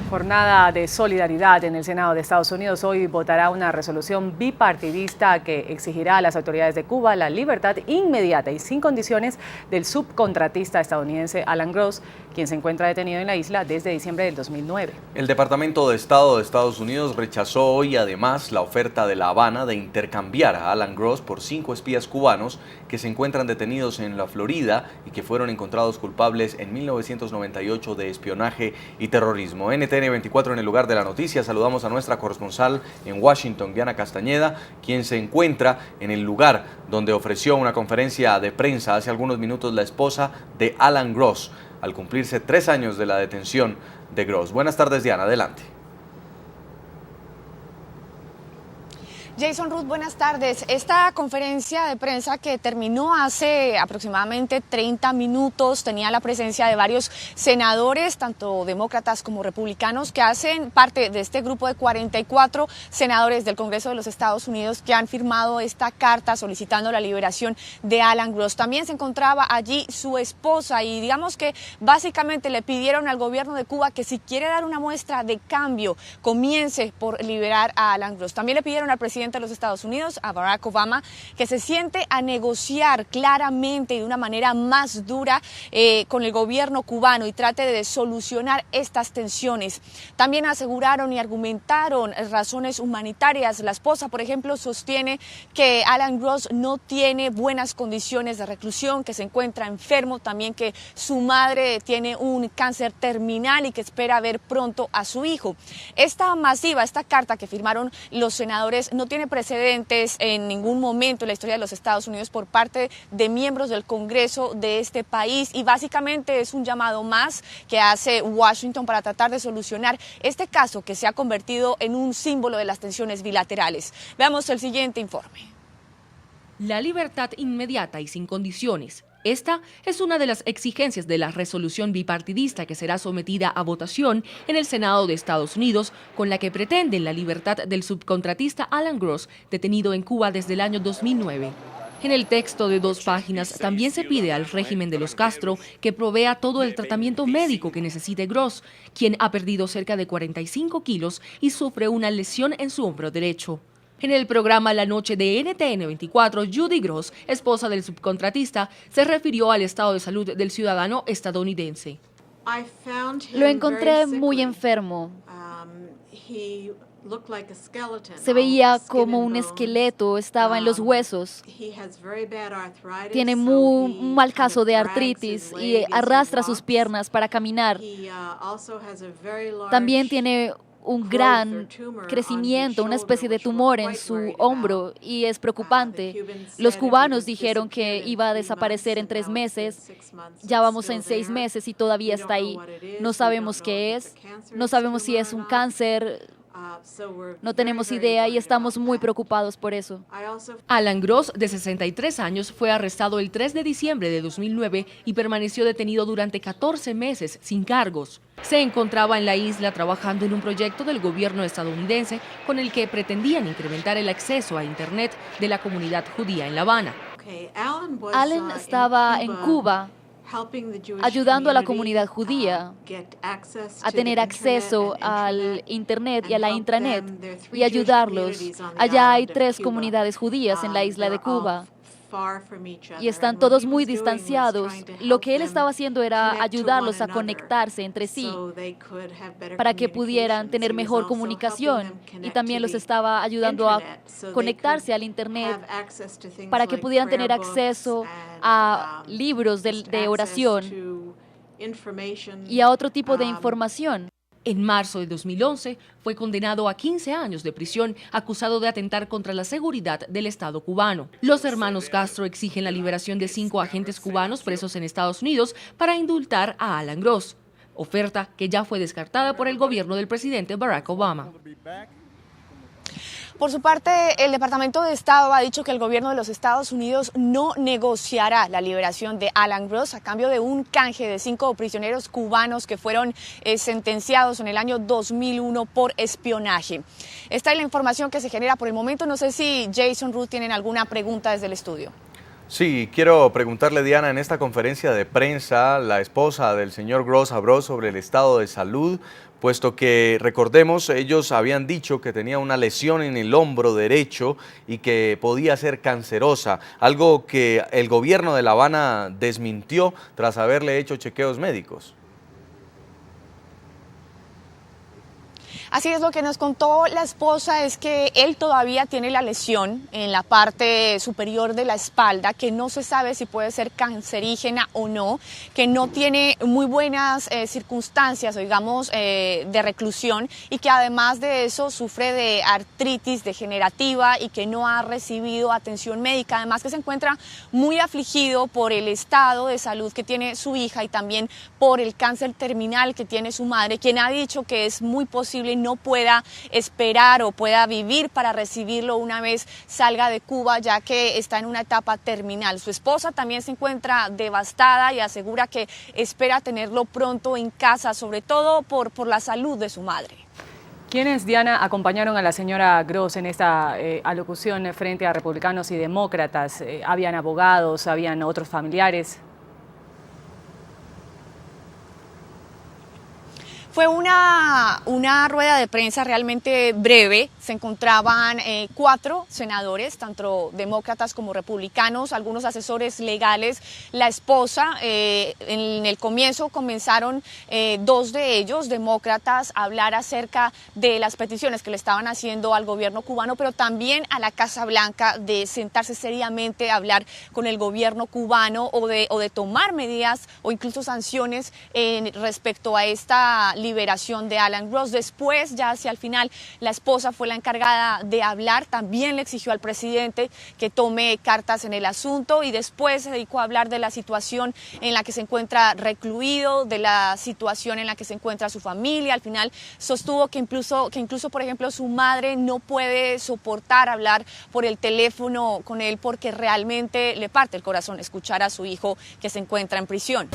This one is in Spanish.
Jornada de solidaridad en el Senado de Estados Unidos. Hoy votará una resolución bipartidista que exigirá a las autoridades de Cuba la libertad inmediata y sin condiciones del subcontratista estadounidense Alan Gross, quien se encuentra detenido en la isla desde diciembre del 2009. El Departamento de Estado de Estados Unidos rechazó hoy además la oferta de La Habana de intercambiar a Alan Gross por 5 espías cubanos que se encuentran detenidos en la Florida y que fueron encontrados culpables en 1998 de espionaje y terrorismo. NTN 24 en el lugar de la noticia. Saludamos a nuestra corresponsal en Washington, Diana Castañeda, quien se encuentra en el lugar donde ofreció una conferencia de prensa hace algunos minutos la esposa de Alan Gross, al cumplirse 3 años de la detención de Gross. Buenas tardes, Diana, adelante. Jason, Ruth, buenas tardes. Esta conferencia de prensa que terminó hace aproximadamente 30 minutos tenía la presencia de varios senadores, tanto demócratas como republicanos, que hacen parte de este grupo de 44 senadores del Congreso de los Estados Unidos que han firmado esta carta solicitando la liberación de Alan Gross. También se encontraba allí su esposa y digamos que básicamente le pidieron al gobierno de Cuba que si quiere dar una muestra de cambio, comience por liberar a Alan Gross. También le pidieron al presidente de los Estados Unidos, a Barack Obama, que se siente a negociar claramente y de una manera más dura con el gobierno cubano y trate de solucionar estas tensiones. También aseguraron y argumentaron razones humanitarias. La esposa, por ejemplo, sostiene que Alan Gross no tiene buenas condiciones de reclusión, que se encuentra enfermo, también que su madre tiene un cáncer terminal y que espera ver pronto a su hijo. Esta carta que firmaron los senadores no tiene precedentes en ningún momento en la historia de los Estados Unidos por parte de miembros del Congreso de este país y básicamente es un llamado más que hace Washington para tratar de solucionar este caso que se ha convertido en un símbolo de las tensiones bilaterales. Veamos el siguiente informe. La libertad inmediata y sin condiciones. Esta es una de las exigencias de la resolución bipartidista que será sometida a votación en el Senado de Estados Unidos, con la que pretenden la libertad del subcontratista Alan Gross, detenido en Cuba desde el año 2009. En el texto de 2 páginas también se pide al régimen de los Castro que provea todo el tratamiento médico que necesite Gross, quien ha perdido cerca de 45 kilos y sufre una lesión en su hombro derecho. En el programa La Noche de NTN 24, Judy Gross, esposa del subcontratista, se refirió al estado de salud del ciudadano estadounidense. Lo encontré muy enfermo. Se veía como un esqueleto, estaba en los huesos. Tiene un mal caso de artritis y arrastra sus piernas para caminar. También tiene un gran crecimiento, una especie de tumor en su hombro y es preocupante. Los cubanos dijeron que iba a desaparecer en 3 meses, ya vamos en 6 meses y todavía está ahí. No sabemos qué es, no sabemos si es un cáncer, no tenemos idea y estamos muy preocupados por eso. Alan Gross, de 63 años, fue arrestado el 3 de diciembre de 2009 y permaneció detenido durante 14 meses sin cargos. Se encontraba en la isla trabajando en un proyecto del gobierno estadounidense con el que pretendían incrementar el acceso a Internet de la comunidad judía en La Habana. Alan estaba en Cuba ayudando a la comunidad judía a tener acceso al Internet y a la intranet y ayudarlos. Allá hay 3 comunidades judías en la isla de Cuba y están todos muy distanciados. Lo que él estaba haciendo era ayudarlos a conectarse entre sí para que pudieran tener mejor comunicación y también los estaba ayudando a conectarse al Internet para que pudieran tener acceso a libros de oración y a otro tipo de información. En marzo de 2011 fue condenado a 15 años de prisión acusado de atentar contra la seguridad del Estado cubano. Los hermanos Castro exigen la liberación de 5 agentes cubanos presos en Estados Unidos para indultar a Alan Gross, oferta que ya fue descartada por el gobierno del presidente Barack Obama. Por su parte, el Departamento de Estado ha dicho que el gobierno de los Estados Unidos no negociará la liberación de Alan Gross a cambio de un canje de 5 prisioneros cubanos que fueron sentenciados en el año 2001 por espionaje. Esta es la información que se genera por el momento. No sé si Jason, Ruth tienen alguna pregunta desde el estudio. Sí, quiero preguntarle, Diana, en esta conferencia de prensa, la esposa del señor Gross habló sobre el estado de salud, puesto que, recordemos, ellos habían dicho que tenía una lesión en el hombro derecho y que podía ser cancerosa, algo que el gobierno de La Habana desmintió tras haberle hecho chequeos médicos. Así es, lo que nos contó la esposa es que él todavía tiene la lesión en la parte superior de la espalda, que no se sabe si puede ser cancerígena o no, que no tiene muy buenas circunstancias, digamos, de reclusión, y que además de eso sufre de artritis degenerativa y que no ha recibido atención médica. Además que se encuentra muy afligido por el estado de salud que tiene su hija y también por el cáncer terminal que tiene su madre, quien ha dicho que es muy posible no pueda esperar o pueda vivir para recibirlo una vez salga de Cuba, ya que está en una etapa terminal. Su esposa también se encuentra devastada y asegura que espera tenerlo pronto en casa, sobre todo por la salud de su madre. ¿Quiénes, Diana, acompañaron a la señora Gross en esta alocución frente a republicanos y demócratas? ¿Habían abogados, habían otros familiares? Fue una rueda de prensa realmente breve. Se encontraban 4 senadores, tanto demócratas como republicanos, algunos asesores legales, la esposa. En el comienzo comenzaron 2 de ellos, demócratas, a hablar acerca de las peticiones que le estaban haciendo al gobierno cubano, pero también a la Casa Blanca, de sentarse seriamente a hablar con el gobierno cubano o de tomar medidas o incluso sanciones respecto a esta liberación de Alan Gross. Después, ya hacia el final, la esposa fue la encargada de hablar, también le exigió al presidente que tome cartas en el asunto, y después se dedicó a hablar de la situación en la que se encuentra recluido, de la situación en la que se encuentra su familia. Al final sostuvo que incluso, por ejemplo, su madre no puede soportar hablar por el teléfono con él porque realmente le parte el corazón escuchar a su hijo que se encuentra en prisión.